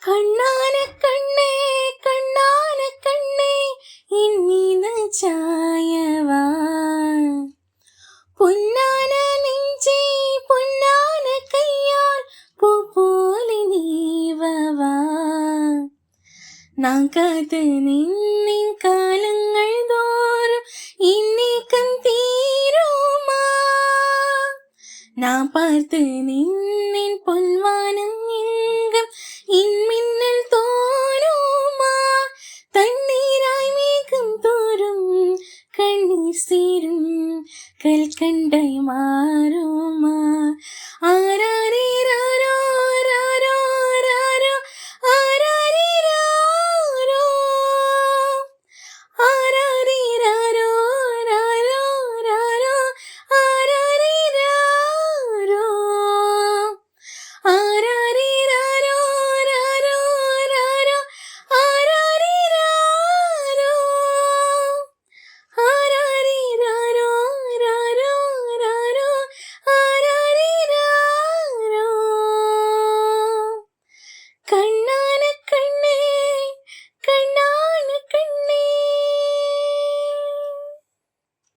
கண்ணான கண்ணே கண்ணான கண்ணே என் மீது சாயவா, பொன்னான நெஞ்சே பொன்னான கையால் பூ போலி நீவவா. நான் காத்து நின்னின் காலங்கள் தோறும் இன்னைக்கும் தீருமா, நான் பார்த்து நின்